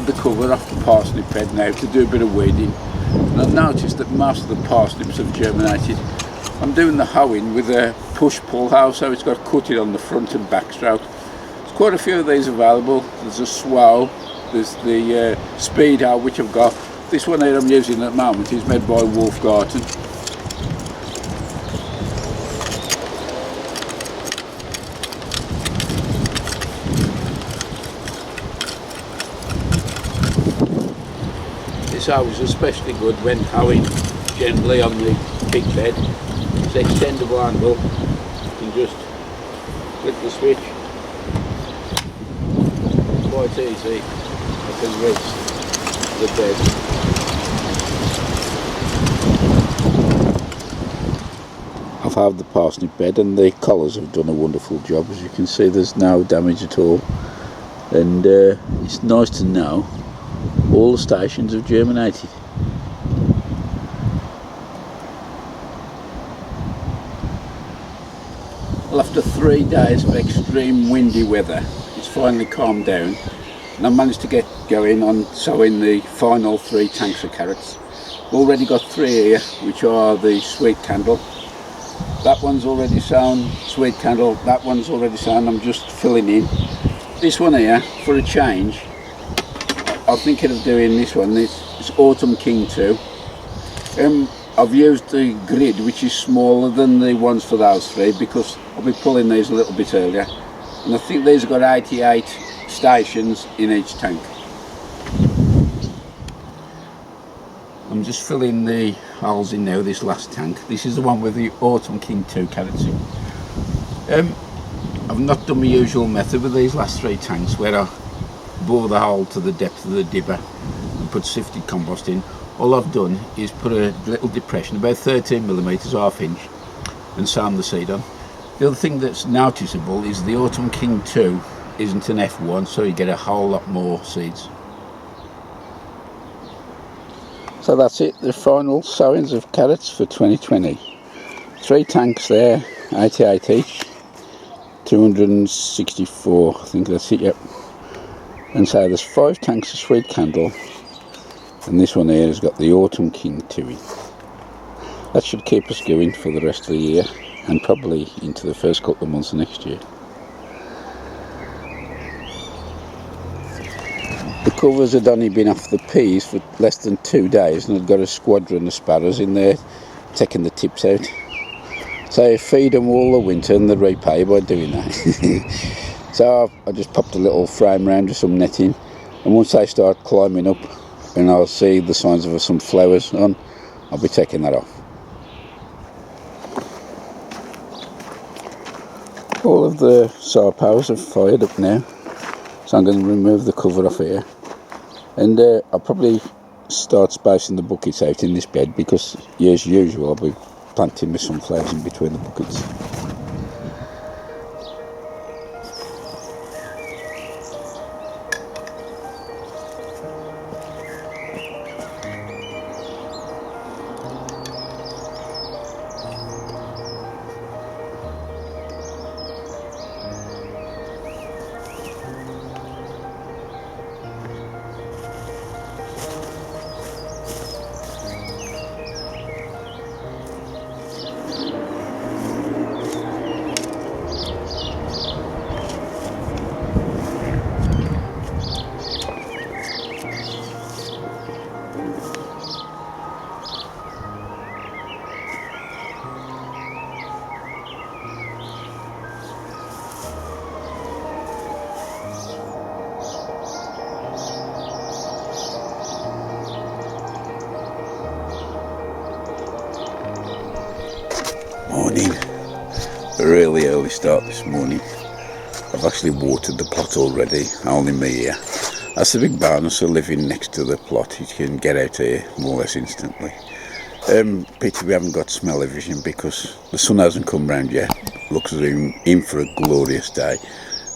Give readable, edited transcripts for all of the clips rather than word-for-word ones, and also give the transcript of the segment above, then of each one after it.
lifted the cover off the parsnip bed now to do a bit of weeding, and I've noticed that most of the parsnips have germinated. I'm doing the hoeing with a push-pull hoe, so it's got cutting on the front and back stroke. There's quite a few of these available. There's a Swow, there's the speed hoe which I've got. This one here I'm using at the moment is made by Wolf Garten. This hoe is especially good when hoeing gently on the big bed. It's extendable handle. You can just flip the switch. Quite easy. I can reach the bed. I've had the parsnip bed and the collars have done a wonderful job. As you can see, there's no damage at all, and it's nice to know all the stations have germinated. Well, after 3 days of extreme windy weather, it's finally calmed down, and I managed to get going on sowing the final 3 tanks of carrots. I've already got 3 here, which are the sweet candle. That one's already sown, sweet candle. That one's already sown. I'm just filling in. This one here, for a change, I'm thinking of doing this one. It's Autumn King 2. I've used the grid, which is smaller than the ones for those 3, because I'll be pulling these a little bit earlier. And I think these have got 88 stations in each tank. I'm just filling the holes in now, this last tank. This is the one with the Autumn King 2 carrots in. I've not done my usual method with these last 3 tanks, where I bore the hole to the depth of the dibber and put sifted compost in. All I've done is put a little depression, about 13mm, ½ inch, and sown the seed on. The other thing that's noticeable is the Autumn King 2 isn't an F1, so you get a whole lot more seeds. So that's it, the final sowings of carrots for 2020. 3 tanks there, 88 each, 264, I think that's it, yep. And so there's 5 tanks of sweet candle, and this one here has got the Autumn King 2 in. That should keep us going for the rest of the year, and probably into the first couple of months of next year. The covers had only been off the peas for less than 2 days, and I'd got a squadron of sparrows in there taking the tips out. So I feed them all the winter and they repay by doing that. So I just popped a little frame round with some netting, and once they start climbing up and I'll see the signs of some flowers on, I'll be taking that off. All of the solar powers have fired up now, so I'm going to remove the cover off here, and I'll probably start spacing the buckets out in this bed, because as usual I'll be planting my sunflowers in between the buckets. Morning. A really early start this morning. I've actually watered the plot already, only me here. That's the big bonus of living next to the plot. You can get out here more or less instantly. Pity we haven't got smell-o-vision because the sun hasn't come round yet. Looks as if we're in for a glorious day,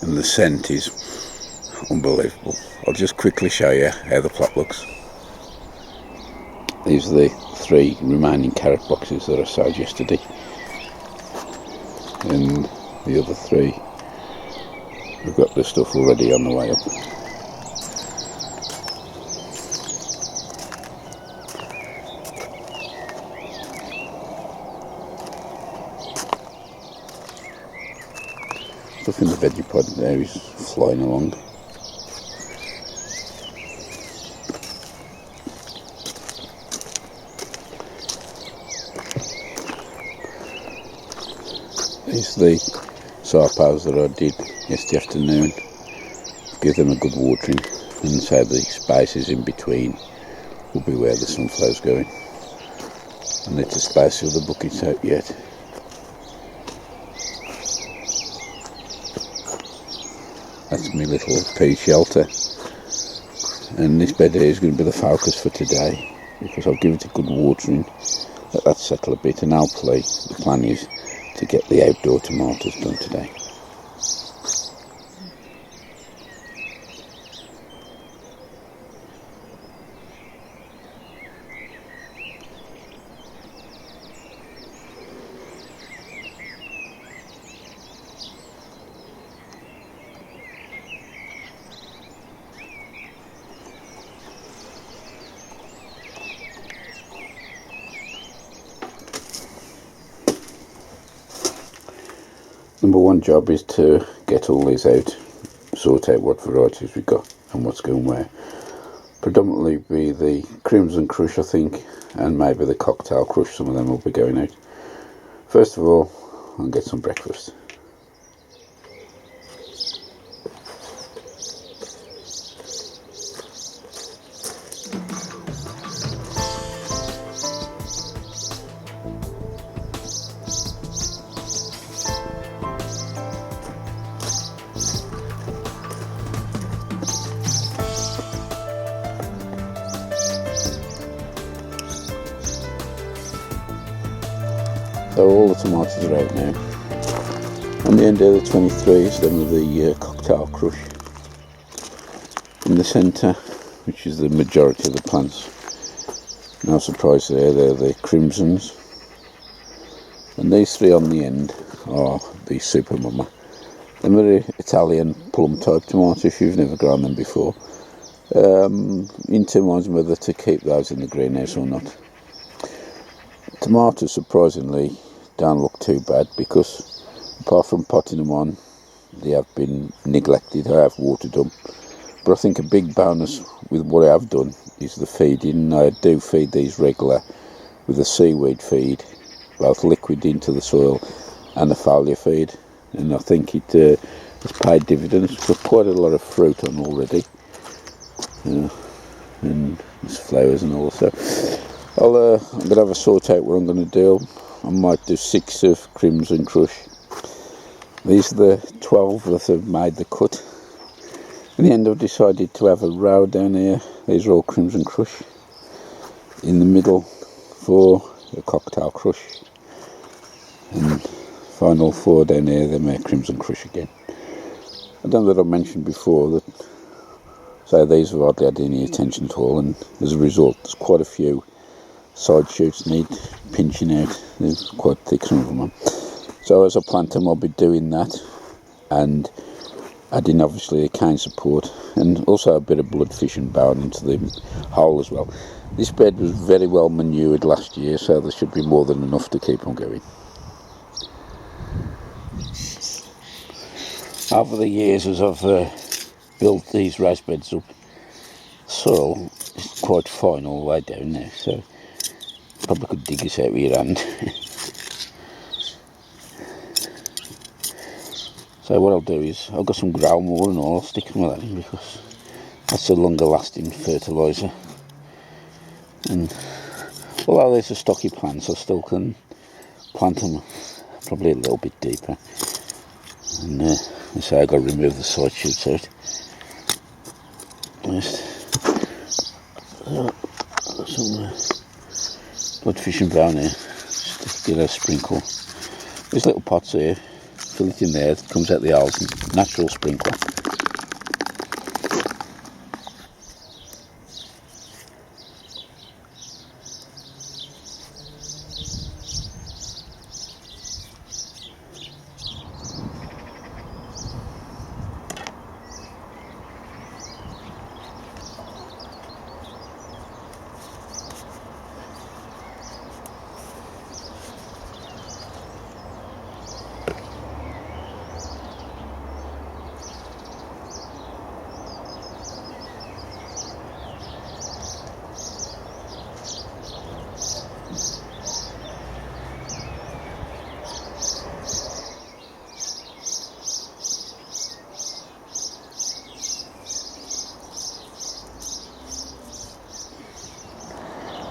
and the scent is unbelievable. I'll just quickly show you how the plot looks. These are the 3 remaining carrot boxes that I sowed yesterday, and the other 3 we've got the stuff already on the way up. stuff in the veggie pod there is flying along. These are the sarpows that I did yesterday afternoon. Give them a good watering, and so the spaces in between will be where the sunflower's going. And let the space of the buckets out yet. That's my little pea shelter, and this bed here is going to be the focus for today, because I'll give it a good watering, let that settle a bit, and hopefully the plan is to get the outdoor tomatoes done today. Number one job is to get all these out, sort out what varieties we've got and what's going where. Predominantly be the Crimson Crush, I think, and maybe the Cocktail Crush, some of them will be going out. First of all, I'll get some breakfast. So all the tomatoes are out now. On the end of the 23s, then with the Cocktail Crush. In the centre, which is the majority of the plants. No surprise there, they're the Crimsons. And these three on the end are the Super Mama. They're very Italian plum type tomatoes, if you've never grown them before. In two minds whether to keep those in the greenhouse or not. Tomatoes, surprisingly, don't look too bad, because apart from potting them on, they have been neglected. I have watered them, but I think a big bonus with what I have done is the feeding. I do feed these regular with a seaweed feed, both liquid into the soil and a foliar feed, and I think it has paid dividends. Got quite a lot of fruit on already, and there's flowers and all. So I'm going to have a sort out what I'm going to do. I might do 6 of Crimson Crush. These are the 12 that have made the cut. In the end, I've decided to have a row down here. These are all Crimson Crush. In the middle for the Cocktail Crush. And final 4 down here, they're my Crimson Crush again. I don't know that I mentioned before that, so these have hardly had any attention at all, and as a result, there's quite a few side shoots need pinching out. They're quite thick, some of them are. So as I plant them, I'll be doing that, and adding obviously a cane support, and also a bit of bloodfish and bone into the hole as well. This bed was very well manured last year, so there should be more than enough to keep on going. Over the years, as I've built these raised beds up, soil is quite fine all the way down there, so probably could dig this out with your hand. So what I'll do is, I've got some groundwater and all, I'll stick some of that in, because that's a longer lasting fertiliser. And although these are stocky plants, I still can plant them probably a little bit deeper. And so I've got to remove the side shoots out. Just got some bloodfish and brown here, just to get a sprinkle. These little pots here, fill it in there, it comes out the holes, and natural sprinkler.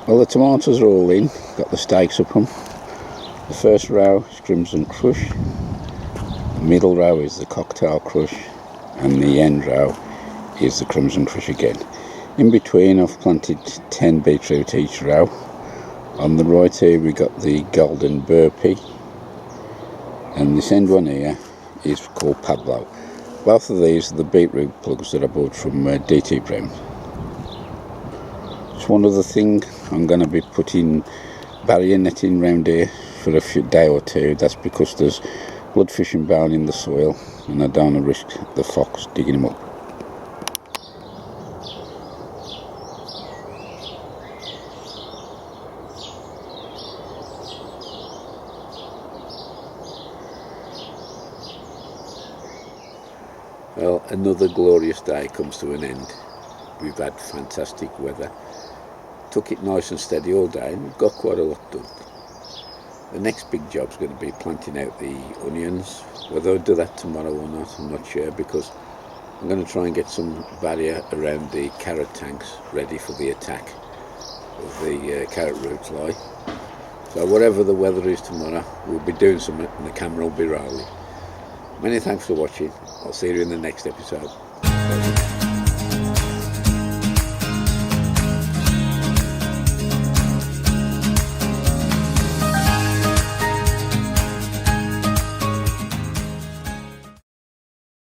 Well, the tomatoes are all in, got the stakes up them. The first row is Crimson Crush, the middle row is the Cocktail Crush, and the end row is the Crimson Crush again. In between I've planted 10 beetroot each row. On the right here we got the Golden Burpee, and this end one here is called Pablo. Both of these are the beetroot plugs that I bought from DT Brown. Just one other thing, I'm going to be putting barrier netting round here for a day or two. That's because there's bloodfish and bone in the soil and I don't want to risk the fox digging them up. Well, another glorious day comes to an end. We've had fantastic weather. Took it nice and steady all day and we've got quite a lot done. The next big job's going to be planting out the onions. Whether I'll do that tomorrow or not, I'm not sure, because I'm going to try and get some barrier around the carrot tanks ready for the attack of the carrot roots lie. So whatever the weather is tomorrow, we'll be doing something and the camera will be rolling. Many thanks for watching. I'll see you in the next episode.